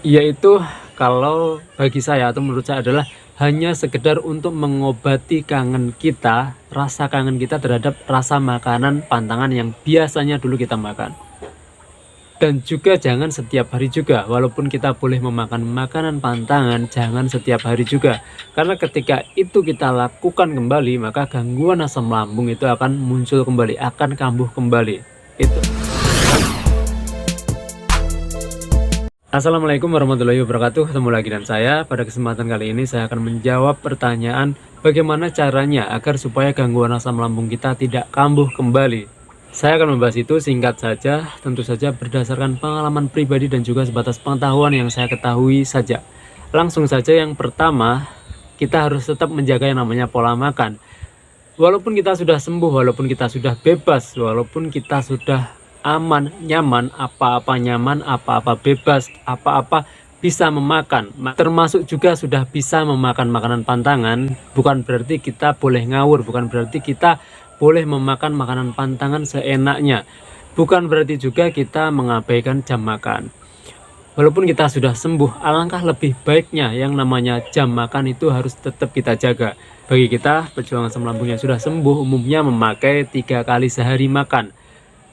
Yaitu kalau bagi saya atau menurut saya adalah hanya sekedar untuk mengobati kangen kita, rasa kangen kita terhadap rasa makanan pantangan yang biasanya dulu kita makan. Dan juga jangan setiap hari juga, walaupun kita boleh memakan makanan pantangan, jangan setiap hari juga. Karena ketika itu kita lakukan kembali, maka gangguan asam lambung itu akan muncul kembali, akan kambuh kembali. Itu. Assalamualaikum warahmatullahi wabarakatuh. Ketemu lagi dengan saya. Pada kesempatan kali ini saya akan menjawab pertanyaan bagaimana caranya agar supaya gangguan asam lambung kita tidak kambuh kembali. Saya akan membahas itu singkat saja, tentu saja berdasarkan pengalaman pribadi dan juga sebatas pengetahuan yang saya ketahui saja. Langsung saja, yang pertama, kita harus tetap menjaga yang namanya pola makan. Walaupun kita sudah sembuh, walaupun kita sudah bebas, walaupun kita sudah aman, nyaman, apa-apa bebas, apa-apa bisa memakan, termasuk juga sudah bisa memakan makanan pantangan, bukan berarti kita boleh ngawur, bukan berarti kita boleh memakan makanan pantangan seenaknya, bukan berarti juga kita mengabaikan jam makan. Walaupun kita sudah sembuh, alangkah lebih baiknya yang namanya jam makan itu harus tetap kita jaga. Bagi kita pejuang asam lambung yang sudah sembuh umumnya memakai 3 kali sehari makan.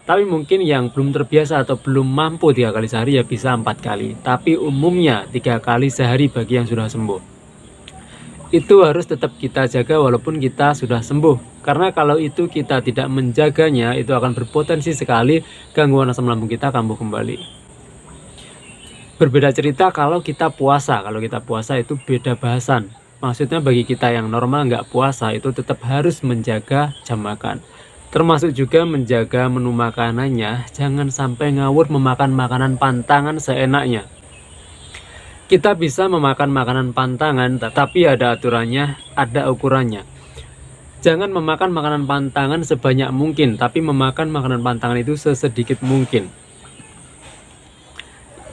Tapi mungkin yang belum terbiasa atau belum mampu 3 kali sehari ya bisa 4 kali. Tapi umumnya 3 kali sehari bagi yang sudah sembuh. Itu harus tetap kita jaga walaupun kita sudah sembuh. Karena kalau itu kita tidak menjaganya, itu akan berpotensi sekali gangguan asam lambung kita kambuh kembali. Berbeda cerita kalau kita puasa. Kalau kita puasa itu beda bahasan. Maksudnya bagi kita yang normal nggak puasa itu tetap harus menjaga jam makan. Termasuk juga menjaga menu makanannya, jangan sampai ngawur memakan makanan pantangan seenaknya. Kita bisa memakan makanan pantangan, tapi ada aturannya, ada ukurannya. Jangan memakan makanan pantangan sebanyak mungkin, tapi memakan makanan pantangan itu sesedikit mungkin.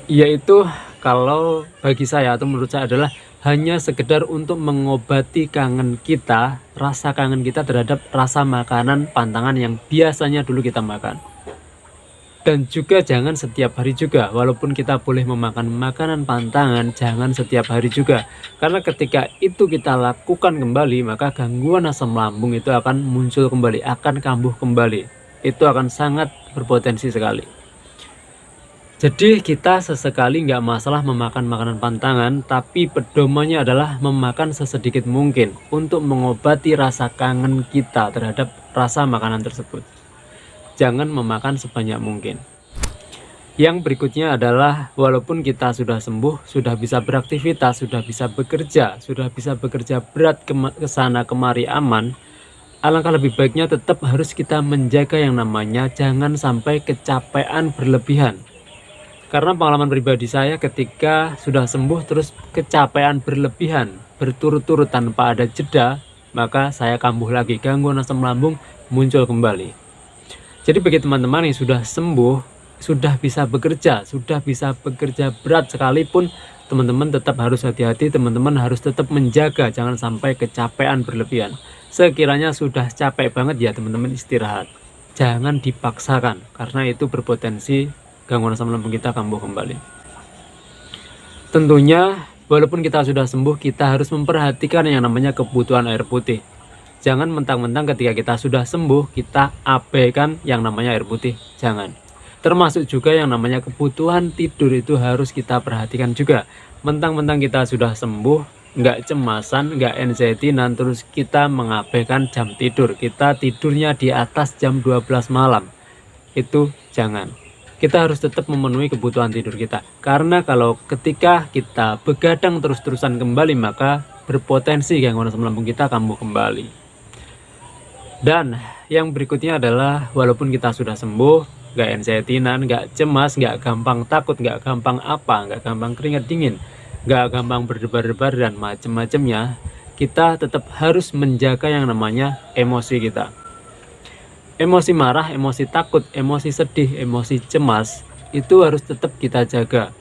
Yaitu kalau bagi saya atau menurut saya adalah hanya sekedar untuk mengobati kangen kita, rasa kangen kita terhadap rasa makanan pantangan yang biasanya dulu kita makan. Dan juga jangan setiap hari juga, walaupun kita boleh memakan makanan pantangan, jangan setiap hari juga. Karena ketika itu kita lakukan kembali, maka gangguan asam lambung itu akan muncul kembali, akan kambuh kembali. Itu akan sangat berpotensi sekali. Jadi kita sesekali nggak masalah memakan makanan pantangan, tapi pedomannya adalah memakan sesedikit mungkin untuk mengobati rasa kangen kita terhadap rasa makanan tersebut. Jangan memakan sebanyak mungkin. Yang berikutnya adalah walaupun kita sudah sembuh, sudah bisa beraktivitas, sudah bisa bekerja berat ke sana kemari aman, alangkah lebih baiknya tetap harus kita menjaga yang namanya jangan sampai kecapean berlebihan. Karena pengalaman pribadi saya ketika sudah sembuh terus kecapean berlebihan berturut-turut tanpa ada jeda, maka saya kambuh lagi, gangguan asam lambung muncul kembali. Jadi bagi teman-teman yang sudah sembuh, sudah bisa bekerja berat sekalipun, teman-teman tetap harus hati-hati, teman-teman harus tetap menjaga jangan sampai kecapean berlebihan. Sekiranya sudah capek banget ya teman-teman istirahat. Jangan dipaksakan karena itu berpotensi gangguan asam lambung kita kambuh kembali. Tentunya walaupun kita sudah sembuh, kita harus memperhatikan yang namanya kebutuhan air putih. Jangan mentang-mentang ketika kita sudah sembuh kita abaikan yang namanya air putih, jangan. Termasuk juga yang namanya kebutuhan tidur itu harus kita perhatikan juga. Mentang-mentang kita sudah sembuh, nggak cemasan, nggak anxiety-nan, terus kita mengabaikan jam tidur, kita tidurnya di atas jam 12 malam, itu jangan. Kita harus tetap memenuhi kebutuhan tidur kita. Karena kalau ketika kita begadang terus-terusan kembali, maka berpotensi gangguan asam lambung kita kambuh kembali. Dan yang berikutnya adalah walaupun kita sudah sembuh, nggak anxiety-nan, nggak cemas, nggak gampang takut, nggak gampang nggak gampang keringat dingin, nggak gampang berdebar-debar dan macem-macemnya, kita tetap harus menjaga yang namanya emosi kita. Emosi marah, emosi takut, emosi sedih, emosi cemas itu harus tetap kita jaga.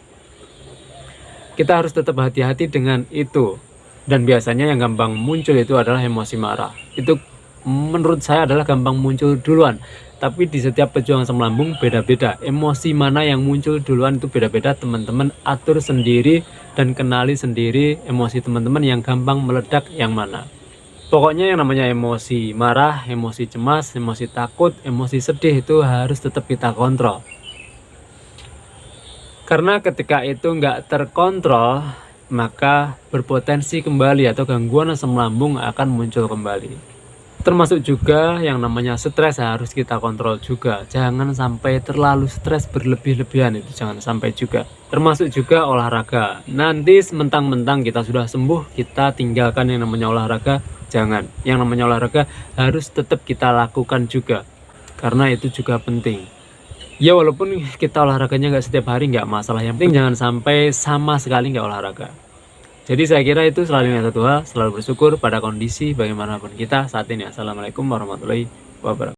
Kita harus tetap hati-hati dengan itu. Dan biasanya yang gampang muncul itu adalah emosi marah. Itu menurut saya adalah gampang muncul duluan. Tapi di setiap pejuang asam lambung beda-beda. Emosi mana yang muncul duluan itu beda-beda. Teman-teman atur sendiri dan kenali sendiri emosi teman-teman yang gampang meledak yang mana. Pokoknya yang namanya emosi marah, emosi cemas, emosi takut, emosi sedih itu harus tetap kita kontrol. Karena ketika itu nggak terkontrol, maka berpotensi kembali atau gangguan asam lambung akan muncul kembali. Termasuk juga yang namanya stres harus kita kontrol juga. Jangan sampai terlalu stres berlebih-lebihan, itu jangan sampai juga. Termasuk juga olahraga. Nanti mentang-mentang kita sudah sembuh, kita tinggalkan yang namanya olahraga. Jangan. Yang namanya olahraga harus tetap kita lakukan juga. Karena itu juga penting. Ya walaupun kita olahraganya nggak setiap hari nggak masalah. Yang penting jangan sampai sama sekali nggak olahraga. Jadi saya kira itu selalu ingat satu hal, selalu bersyukur pada kondisi bagaimanapun kita saat ini. Assalamualaikum warahmatullahi wabarakatuh.